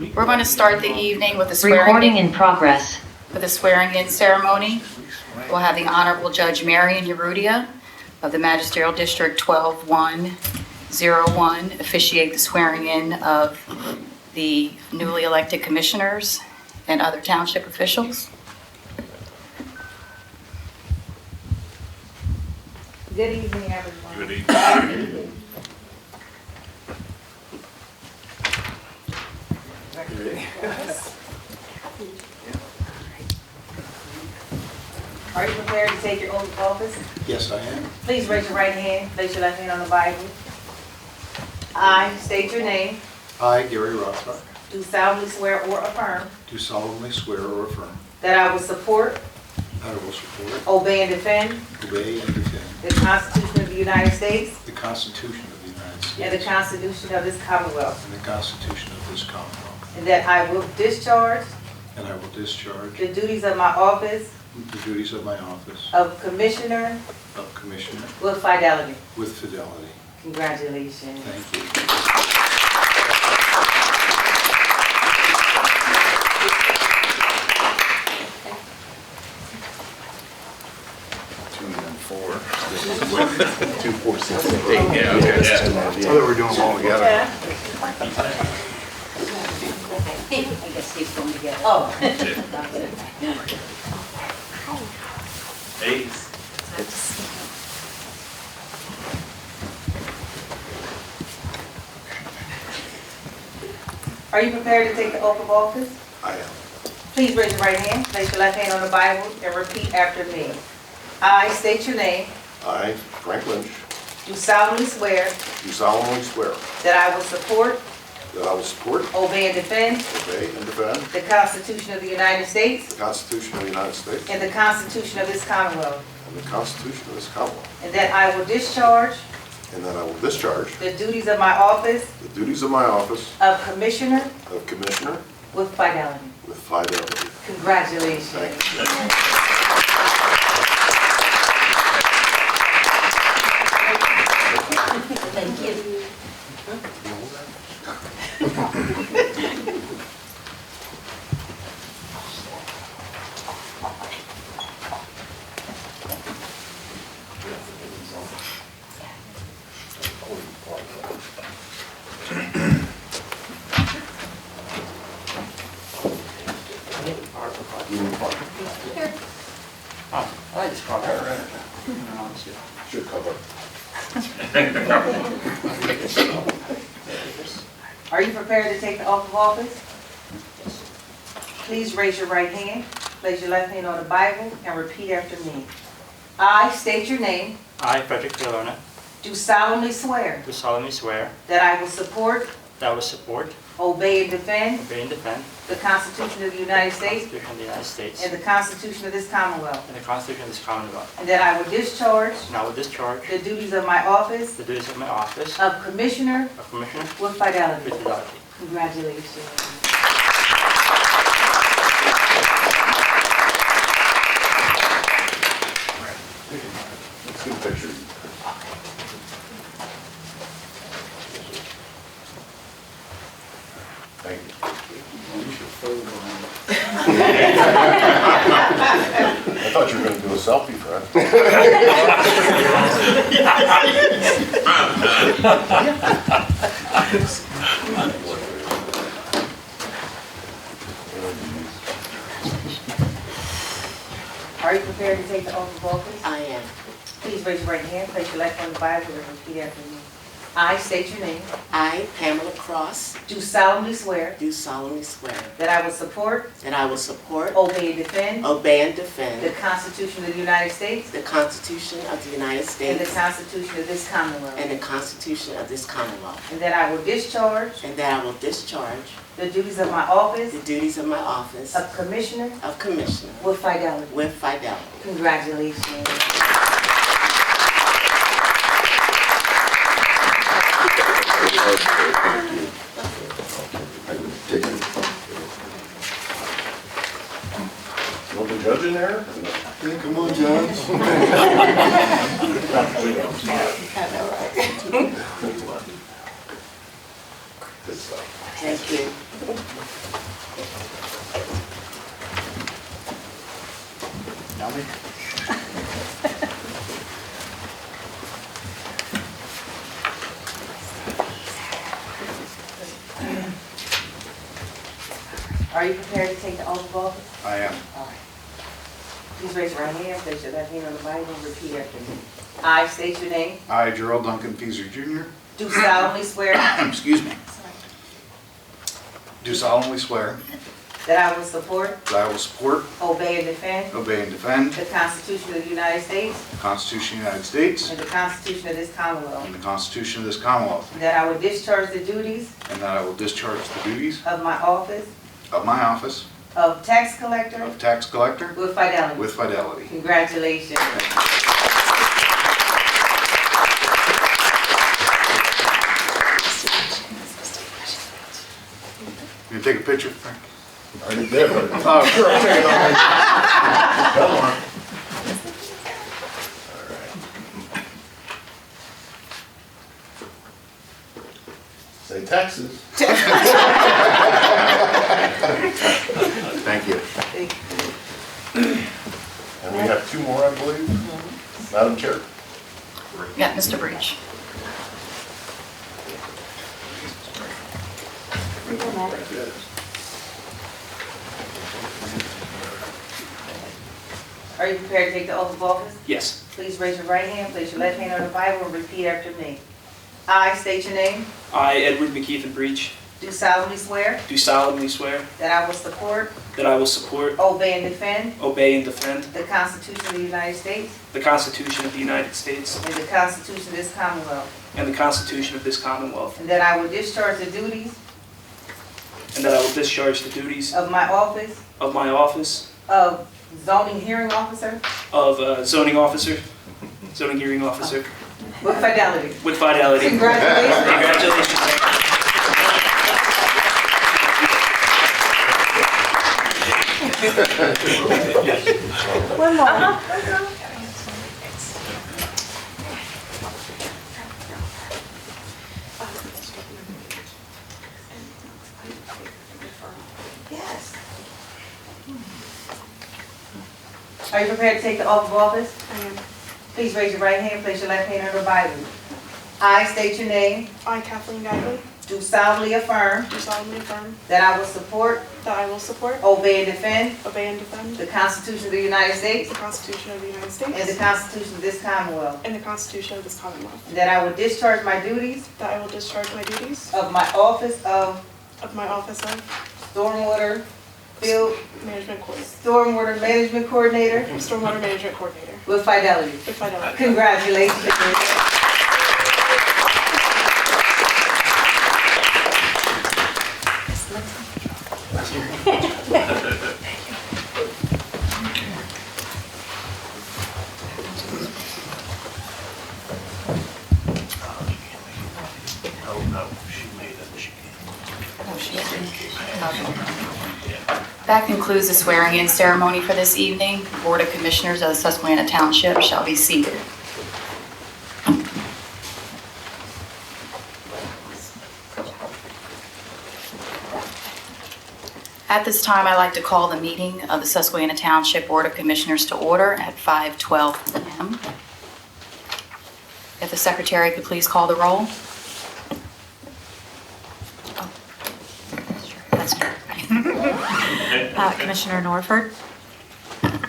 We're going to start the evening with a Recording in progress. swearing-in ceremony. We'll have the Honorable Judge Marion Urrutia of the Magisterial District 12-101 officiate the swearing-in of the newly elected commissioners and other township officials. Good evening, everyone. Good evening. Are you prepared to take your oath of office? Yes, I am. Please raise your right hand, place your left hand on the Bible. I state your name, I, Gary Rothbard, do solemnly swear or affirm do solemnly swear or affirm that I will support, that I will support, obey, and defend obey, and defend the Constitution of the United States the Constitution of the United States and the Constitution of this Commonwealth, and the Constitution of this Commonwealth, and that I will discharge and I will discharge the duties of my office the duties of my office of Commissioner of Commissioner with fidelity. with fidelity. Congratulations. Thank you. 2 and 4. 2, 4, 6, 8. Yeah, okay. I thought we were doing them all together. I guess he's going together. Oh. Ace. Are you prepared to take the oath of office? I am. Please raise your right hand, place your left hand on the Bible, and repeat after me. I state your name, I, Frank Lynch, do solemnly swear do solemnly swear that I will support, that I will support, obey, and defend obey, and defend the Constitution of the United States the Constitution of the United States and the Constitution of this Commonwealth, and the Constitution of this Commonwealth, and that I will discharge and that I will discharge the duties of my office the duties of my office of Commissioner of Commissioner with fidelity. with fidelity. Congratulations. Thank you. Thank you. Should cover. Are you prepared to take the oath of office? Please raise your right hand, place your left hand on the Bible, and repeat after me. I state your name, I, Frederick Villarona, do solemnly swear do solemnly swear that I will support, that I will support, obey, and defend obey, and defend the Constitution of the United the States Constitution of the United States and the Constitution of this Commonwealth, and the Constitution of this Commonwealth, and that I will discharge and I will discharge the duties of my office the duties of my office of Commissioner of Commissioner with fidelity. with fidelity. Congratulations. Let's get a picture. Thank you. I thought you were going to do a selfie, Fred. Are you prepared to take the oath of office? I am. Please raise your right hand, place your left on the Bible, and repeat after me. I state your name, I, Pamela Cross, do solemnly swear do solemnly swear that I will support, that I will support, obey, and defend obey, and the defend Constitution of the United States the Constitution of the United and the States Constitution of this Commonwealth, and the Constitution of this Commonwealth, and that I will discharge and that I will discharge the duties of my office the duties of my office of Commissioner of Commissioner with fidelity. with fidelity. Congratulations. You want the judge in there? Yeah, come on, Judge. Good stuff. Thank you. Are you prepared to take the oath of office? I am. All right. Please raise your right hand, place your left hand on the Bible, and repeat after me. I state your name. I, Gerald Duncan Peasley Jr., Do solemnly swear excuse me, do solemnly swear that I will support, that I will support, obey, and defend obey, and defend the Constitution of the United States the Constitution of the United States and the Constitution of this Commonwealth, and the Constitution of this Commonwealth, and that I will discharge the duties and that I will discharge the duties of my office of my office of tax collector of tax collector with fidelity. with fidelity. Congratulations. You gonna take a picture, Frank? Already did. Oh, sure, I'll take it on. Come on. Say Texas. Thank you. And we have 2 more, I believe. Madam Chair. Yeah, Mr. Breach. Are you prepared to take the oath of office? Yes. Please raise your right hand, place your left hand on the Bible, and repeat after me. I state your name. I, Edward McKeithen Breach, Do solemnly swear do solemnly swear that I will support, that I will support, obey, and defend obey, and defend the Constitution of the United States the Constitution of the United States and the Constitution of this Commonwealth, and the Constitution of this Commonwealth, and that I will discharge the duties and that I will discharge the duties of my office of my office of zoning hearing officer of zoning hearing officer with fidelity. with fidelity. Congratulations. Congratulations. One more. Yes. Are you prepared to take the oath of office? I am. Please raise your right hand, place your left hand on the Bible. I state your name, I, Kathleen Guidely, do solemnly affirm do solemnly affirm that I will support, that I will support, obey, and defend obey, and defend the Constitution of the United States the Constitution of the United and States the Constitution of this Commonwealth, and the Constitution of this Commonwealth, and that I will discharge my duties that I will discharge my duties of my office of of my office of Stormwater Field Management Coordinator, Stormwater Management Coordinator Stormwater Management Coordinator, with fidelity. with fidelity. Congratulations. Oh, no, she made it. She That concludes the swearing-in ceremony for this evening. Board of Commissioners of the Susquehanna Township shall be seated. At this time, I'd like to call the meeting of the Susquehanna Township Board of Commissioners to order at 5:12 p.m. If the secretary could please call the roll. Oh, sure, that's true. Commissioner Norford,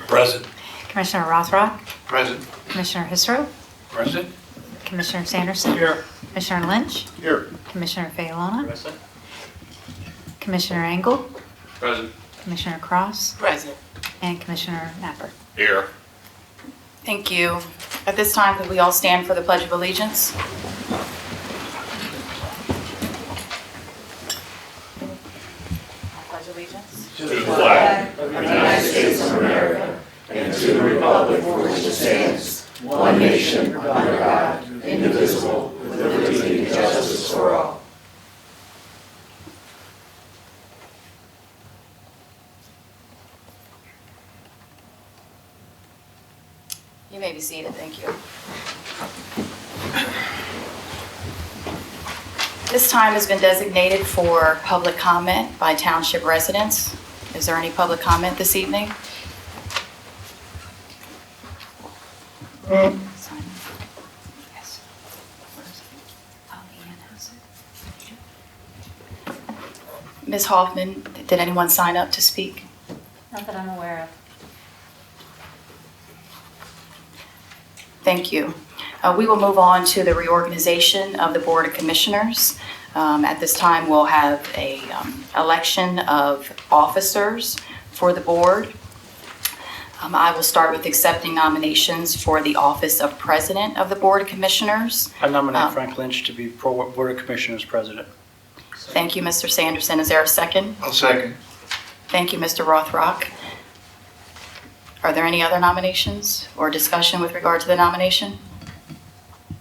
Present. Commissioner Rothrock, Present. Commissioner Hisro, Present. Commissioner Sanderson, Here. Commissioner Lynch, Here. Commissioner Fayalona, Present. Commissioner Engel, Present. Commissioner Cross, Present. and Commissioner Napper. Here. Thank you. At this time, could we all stand for the Pledge of Allegiance? Pledge allegiance. To the flag of the United States of America and to the republic for which it stands, one nation, under God, indivisible, with liberty and justice for all. You may be seated, thank you. This time has been designated for public comment by township residents. Is there any public comment this evening? Simon? Yes. Where is it? Oh, Ian has it. Ms. Hoffman, did anyone sign up to speak? Not that I'm aware of. Thank you. We will move on to the reorganization of the Board of Commissioners. At this time, we'll have a election of officers for the board. I will start with accepting nominations for the office of President of the Board of Commissioners. I nominate Frank Lynch to be Board of Commissioners President. Thank you, Mr. Sanderson. Is there a second? I'll second. Thank you, Mr. Rothrock. Are there any other nominations or discussion with regard to the nomination?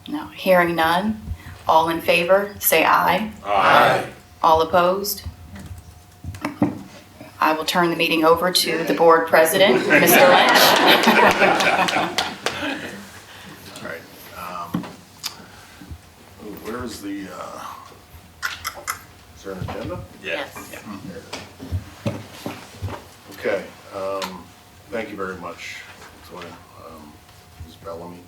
No. Hearing none. All in favor, say aye. Aye. All opposed? I will turn the meeting over to the board president, Mr. Lynch. All right. Where is the, is there an agenda? Yes. Okay. Thank you very much, Toya. Ms. Bellamy.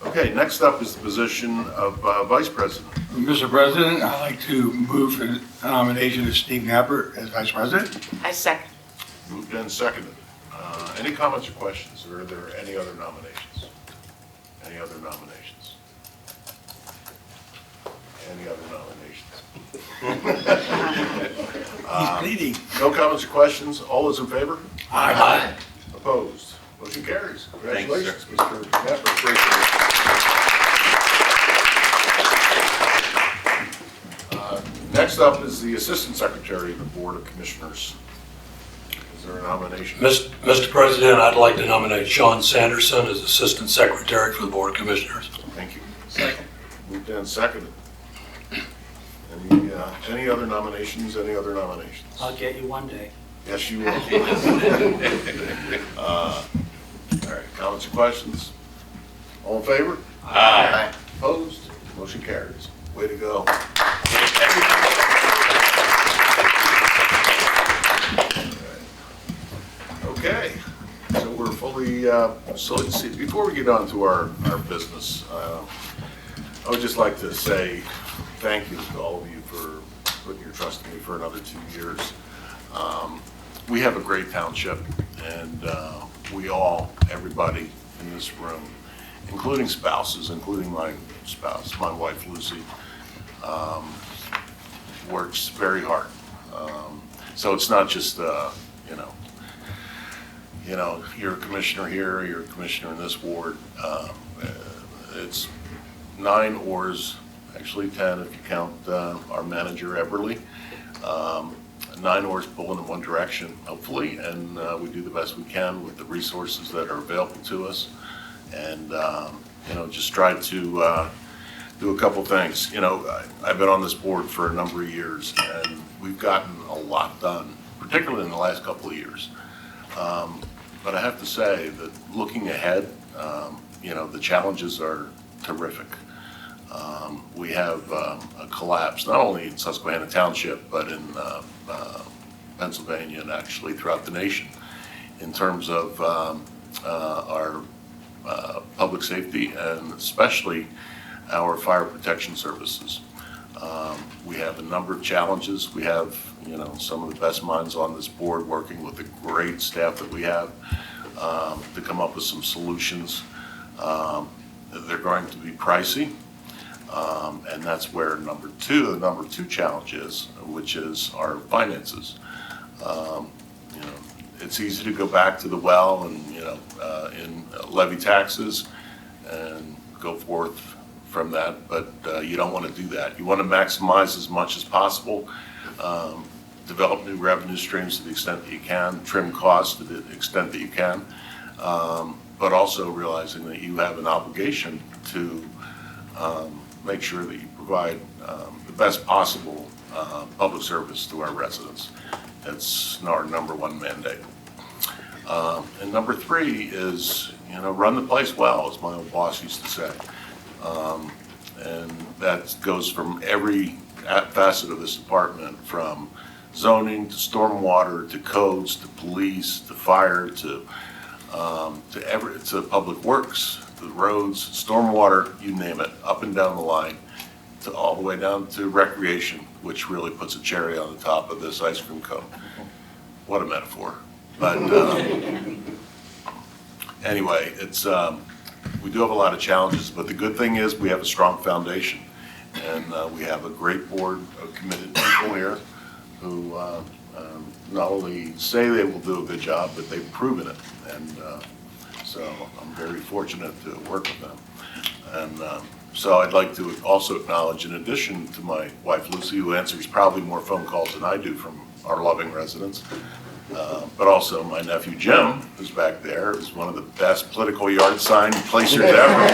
Okay, next up is the position of Vice President. Mr. President, I'd like to move for the nomination of Steve Napper as Vice President. I second. Moved and seconded. Any comments or questions, or are there any other nominations? Any other nominations? Any other nominations? He's pleading. No comments or questions? All those in favor? Aye. Opposed? Motion carries. Thank you, sir. Congratulations, Mr. Napper. Next up is the Assistant Secretary of the Board of Commissioners. Is there a nomination? Mr. President, I'd like to nominate Sean Sanderson as Assistant Secretary for the Board of Commissioners. Thank you. Second. Moved and seconded. Any other nominations? Any other nominations? I'll get you one day. Yes, you will. All right, comments or questions? All in favor? Aye. Opposed? Motion carries. Way to go. Okay, so we're fully, so let's see, before we get on to our business, I would just like to say thank you to all of you for putting your trust in me for another 2 years. We have a great township, and we all, everybody in this room, including spouses, including my spouse, my wife Lucy, works very hard. So it's not just, you're a commissioner here, you're a commissioner in this ward. It's 9 oars, actually 10 if you count our manager Everly. 9 oars pulling in one direction, hopefully, and we do the best we can with the resources that are available to us. And, just try to do a couple things. I've been on this board for a number of years, and we've gotten a lot done, particularly in the last couple of years. But I have to say that looking ahead, the challenges are terrific. We have a collapse, not only in Susquehanna Township, but in Pennsylvania and actually throughout the nation in terms of our public safety and especially our fire protection services. We have a number of challenges. We have, some of the best minds on this board working with the great staff that we have to come up with some solutions. They're going to be pricey. And that's where the number two challenge is, which is our finances. It's easy to go back to the well and, in levy taxes and go forth from that, but you don't want to do that. You want to maximize as much as possible, develop new revenue streams to the extent that you can, trim costs to the extent that you can, but also realizing that you have an obligation to make sure that you provide the best possible public service to our residents. That's our number one mandate. And number 3 is, run the place well, as my old boss used to say. And that goes from every facet of this department, from zoning to stormwater to codes to police to fire to public works, the roads, stormwater, you name it, up and down the line, to all the way down to recreation, which really puts a cherry on the top of this ice cream cone. What a metaphor. But anyway, it's, we do have a lot of challenges, but the good thing is we have a strong foundation. And we have a great board of committed people here who not only say they will do a good job, but they've proven it. And so I'm very fortunate to work with them. And so I'd like to also acknowledge, in addition to my wife Lucy, who answers probably more phone calls than I do from our loving residents, but also my nephew Jim, who's back there, is one of the best political yard sign placers ever.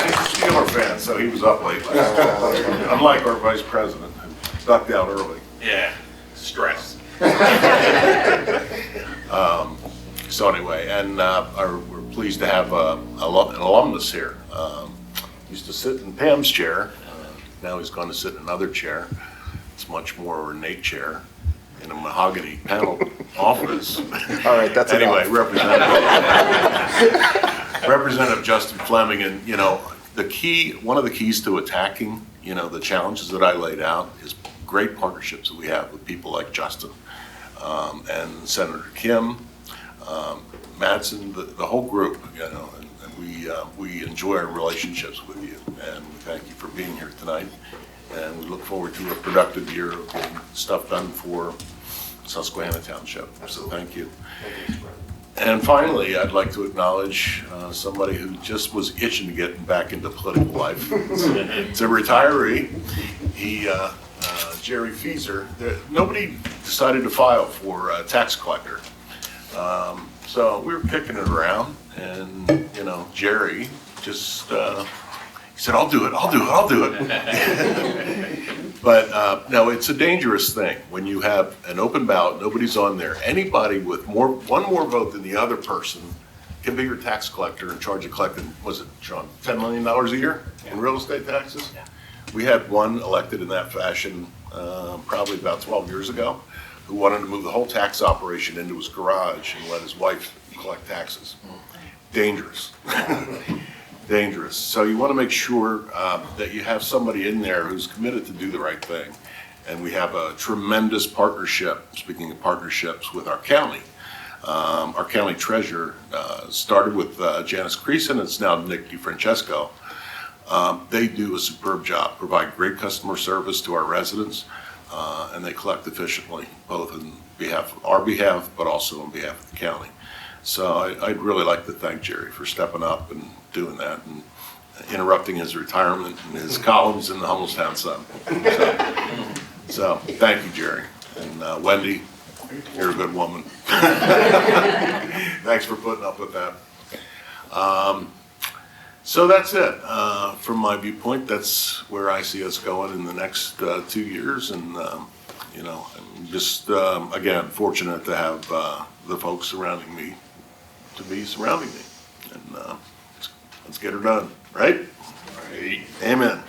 And he's a Steeler fan, so he was up late last night, unlike our vice president, who ducked out early. Yeah, stress. So anyway, and we're pleased to have an alumnus here. Used to sit in Pam's chair. Now he's going to sit in another chair. It's a much more ornate chair in a mahogany panel office. All right, that's Anyway, enough. Representative Justin Fleming, and one of the keys to attacking, the challenges that I laid out is great partnerships that we have with people like Justin and Senator Kim, Madsen, the whole group, and we enjoy our relationships with you, and we thank you for being here tonight, and we look forward to a productive year of getting stuff done for Susquehanna Township, so thank you. And finally, I'd like to acknowledge somebody who just was itching to get back into political life. It's a retiree. Jerry Fieser. Nobody decided to file for tax collector. So we were kicking it around, and Jerry just he said, "I'll do it." But no, it's a dangerous thing when you have an open ballot, nobody's on there. Anybody with one more vote than the other person can be your tax collector and charge of collecting, was it, Sean, $10 million a year in real estate taxes? Yeah. We had one elected in that fashion probably about 12 years ago, who wanted to move the whole tax operation into his garage and let his wife collect taxes. Dangerous. Dangerous. So you want to make sure that you have somebody in there who's committed to do the right thing. And we have a tremendous partnership, speaking of partnerships, with our county. Our county treasurer started with Janice Creason, it's now Nick DeFrancesco. They do a superb job, provide great customer service to our residents, and they collect efficiently, both on our behalf, but also on behalf of the county. So I'd really like to thank Jerry for stepping up and doing that and interrupting his retirement and his columns in the Hummelstown Sun. So thank you, Jerry. And Wendy, you're a good woman. Thanks for putting up with that. So that's it. From my viewpoint, that's where I see us going in the next 2 years. And, I'm just, again, fortunate to have the folks surrounding me surrounding me. And let's get her done, right? Right. Amen.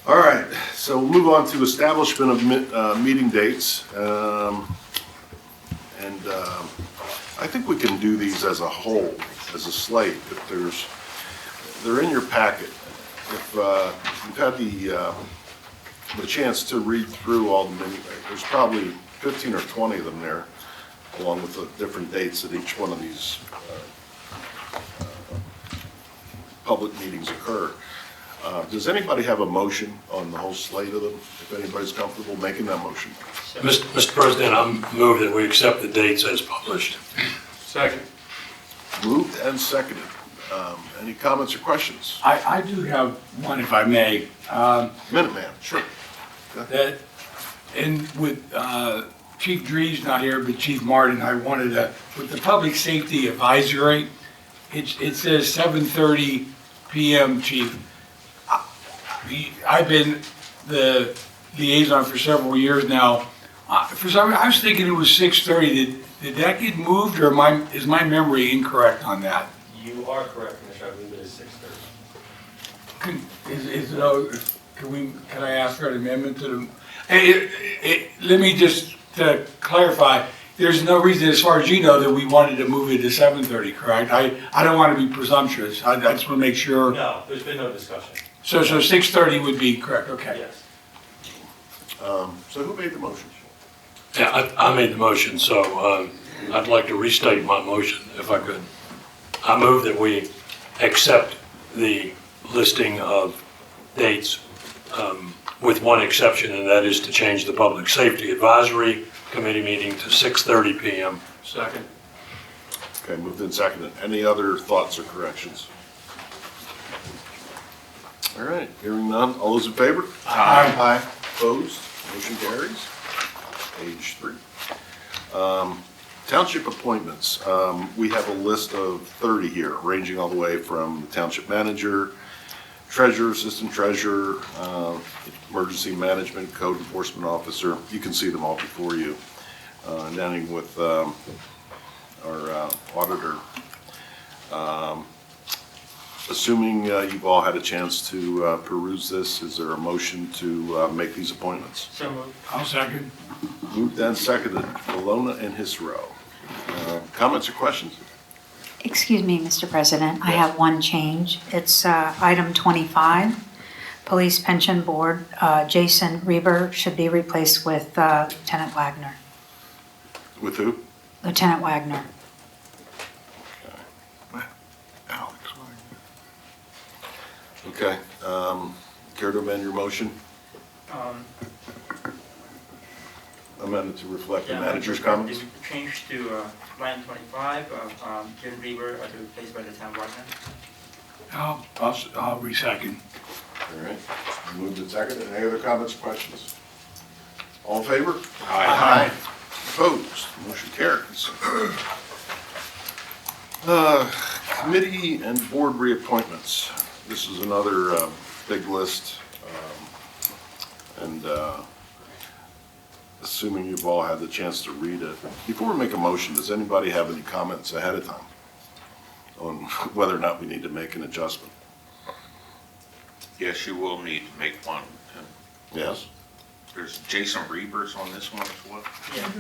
All right, so we'll move on to establishment of meeting dates. I think we can do these as a whole, as a slate. If they're in your packet. If you've had the chance to read through all the menu, there's probably 15 or 20 of them there, along with the different dates that each one of these public meetings occur. Does anybody have a motion on the whole slate of them? If anybody's comfortable making that motion. Mr. President, I move that we accept the dates as published. Second. Moved and seconded. Any comments or questions? I do have one, if I may. Minuteman, sure. That, and with Chief Drees not here, but Chief Martin, I wanted to, with the public safety advisory, it says 7:30 p.m., Chief. I've been the liaison for several years now. For some reason, I was thinking it was 6:30. Did that get moved, or is my memory incorrect on that? You are correct, Commissioner. I believe it is 6:30. Can I ask for an amendment to the? Let me just to clarify. there's no reason, as far as you know, that we wanted to move it to 7:30, correct? I don't want to be presumptuous. I just want to make sure. No, there's been no discussion. So 6:30 would be correct, okay. Yes. So who made the motion? Yeah, I made the motion, so I'd like to restate my motion if I could. I move that we accept the listing of dates with one exception, and that is to change the Public Safety Advisory Committee meeting to 6:30 PM. Second. Okay, moved and seconded. Any other thoughts or corrections? All right, hearing none. All those in favor? Aye. Opposed? Motion carries. Page 3. Township appointments. We have a list of 30 here, ranging all the way from the township manager, treasurer, assistant treasurer, emergency management, code enforcement officer. You can see them all before you. And ending with our auditor. Assuming you've all had a chance to peruse this, is there a motion to make these appointments? So moved. I'll second. Moved and seconded, Bologna and Hisro. Comments or questions? Excuse me, Mr. President, I have one change. It's item 25, Police Pension Board. Jason Reber should be replaced with Lieutenant Wagner. With who? Lieutenant Wagner. Alex Wagner. Okay, care to amend your motion? Amended to reflect the manager's comments? Change to line 25 of Jim Reber to replaced by the town Wagner. I'll re-second. All right, moved and seconded. Any other comments or questions? All in favor? Aye. Opposed? Motion carries. Committee and board reappointments. This is another big list. And assuming you've all had the chance to read it. Before we make a motion, does anybody have any comments ahead of time on whether or not we need to make an adjustment? Yes, you will need to make one. Yes? There's Jason Reavers on this one as well, Yeah.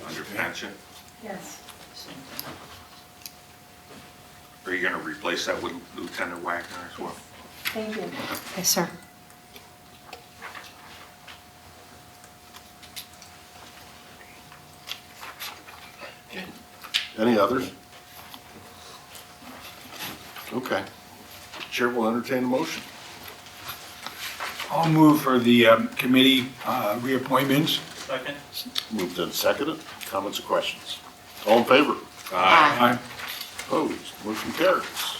under pension. Yes. Same thing. Are you going to replace that with Lieutenant Wagner as well? Thank you. Yes, sir. Any others? Okay. Chair will entertain a motion. I'll move for the committee reappointments. Second? Moved and seconded. Comments or questions? All in favor? Aye. Opposed? Motion carries.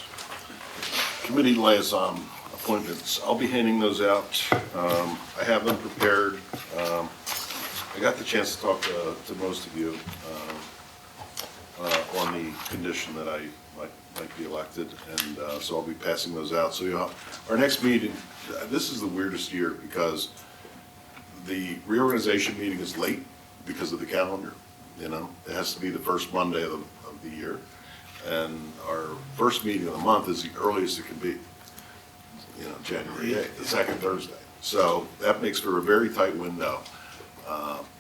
Committee liaison appointments. I'll be handing those out. I have them prepared. I got the chance to talk to most of you on the condition that I might be elected, and so I'll be passing those out. So our next meeting, this is the weirdest year because the reorganization meeting is late because of the calendar. You know, it has to be the first Monday of the year, and our first meeting of the month is the earliest it can be. You know, January 8th, the second Thursday. So that makes for a very tight window.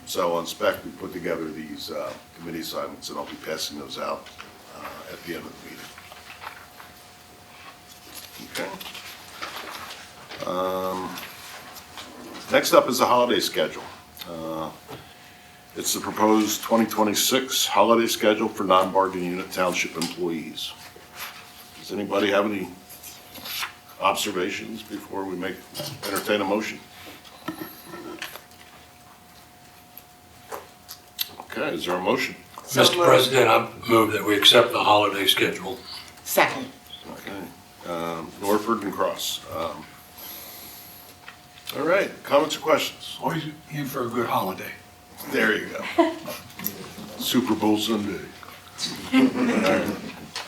So on spec, we put together these committee assignments, and I'll be passing those out at the end of the meeting. Okay. Next up is the holiday schedule. It's the proposed 2026 holiday schedule for non-bargaining unit township employees. Does anybody have any observations before we entertain a motion? Okay, is there a motion? Mr. President, I move that we accept the holiday schedule. Second. Okay. Norford and Cross. All right, comments or questions? Always in for a good holiday. There you go. Super Bowl Sunday.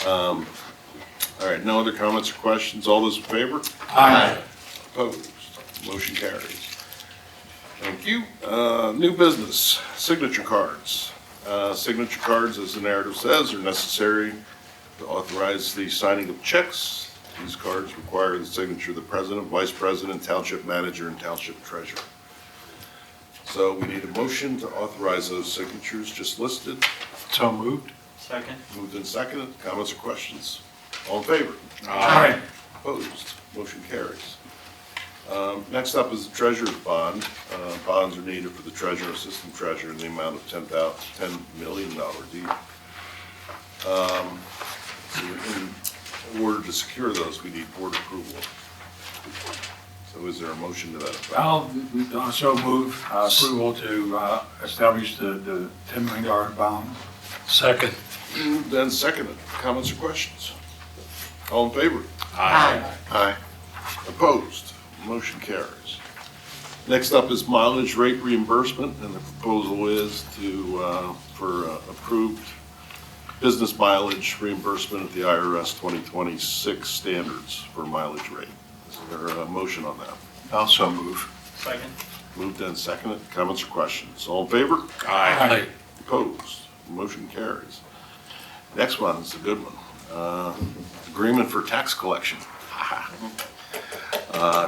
All right, no other comments or questions? All those in favor? Aye. Opposed? Motion carries. Thank you. New business, signature cards. Signature cards, as the narrative says, are necessary to authorize the signing of checks. These cards require the signature of the president, vice president, township manager, and township treasurer. So we need a motion to authorize those signatures just listed. So moved. Second. Moved and seconded. Comments or questions? All in favor? Aye. Opposed? Motion carries. Next up is the treasurer's bond. Bonds are needed for the treasurer, assistant treasurer in the amount of $10 million deed. So in order to secure those, we need board approval. So is there a motion to that effect? I'll also move approval to establish the $10 million bond. Second. Moved and seconded. Comments or questions? All in favor? Aye. Aye. Opposed? Motion carries. Next up is mileage rate reimbursement, and the proposal is for approved business mileage reimbursement at the IRS 2026 standards for mileage rate. Is there a motion on that? Also move. Second. Moved and seconded. Comments or questions? All in favor? Aye. Opposed? Motion carries. Next one is a good one. Agreement for tax collection.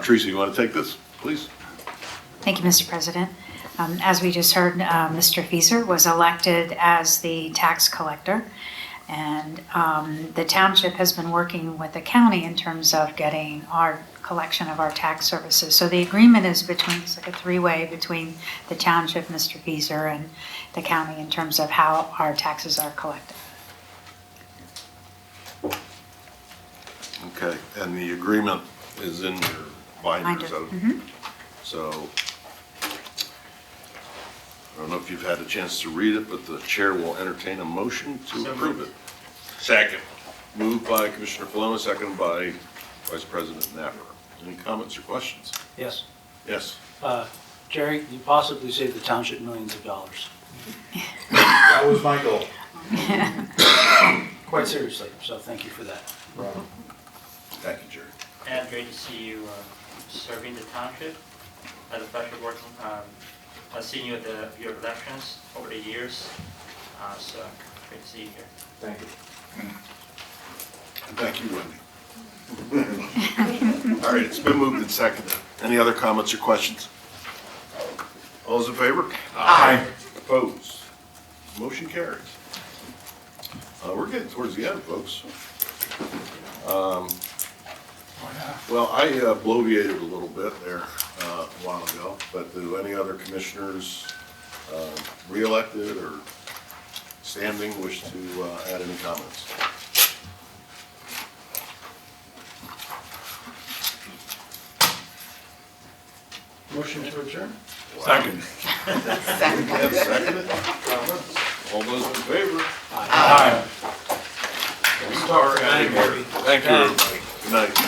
Teresa, you want to take this, please? Thank you, Mr. President. As we just heard, Mr. Fieser was elected as the tax collector, and the township has been working with the county in terms of getting our collection of our tax services. So the agreement is it's like a three-way between the township, Mr. Fieser, and the county in terms of how our taxes are collected. Okay, and the agreement is in your binders. Mhm. So, I don't know if you've had a chance to read it, but the chair will entertain a motion to So approve moved. it. Second. Moved by Commissioner Colonna, seconded by Vice President Napper. Any comments or questions? Yes. Yes. Jerry, you possibly saved the township millions of dollars. That was my goal. Quite seriously, so thank you for that. Thank you, Jerry. And great to see you serving the township as a pleasure working. I've seen you at your elections over the years, so great to see you here. Thank you. And thank you, Wendy. All right, it's been moved and seconded. Any other comments or questions? All those in favor? Aye. Opposed? Motion carries. We're getting towards the end, folks. Well, I bloviated a little bit there a while ago, but do any other commissioners re-elected or standing wish to add any comments? Motion to adjourn? Second. Seconded. All those in favor? Aye. Thank you, everybody. Good night.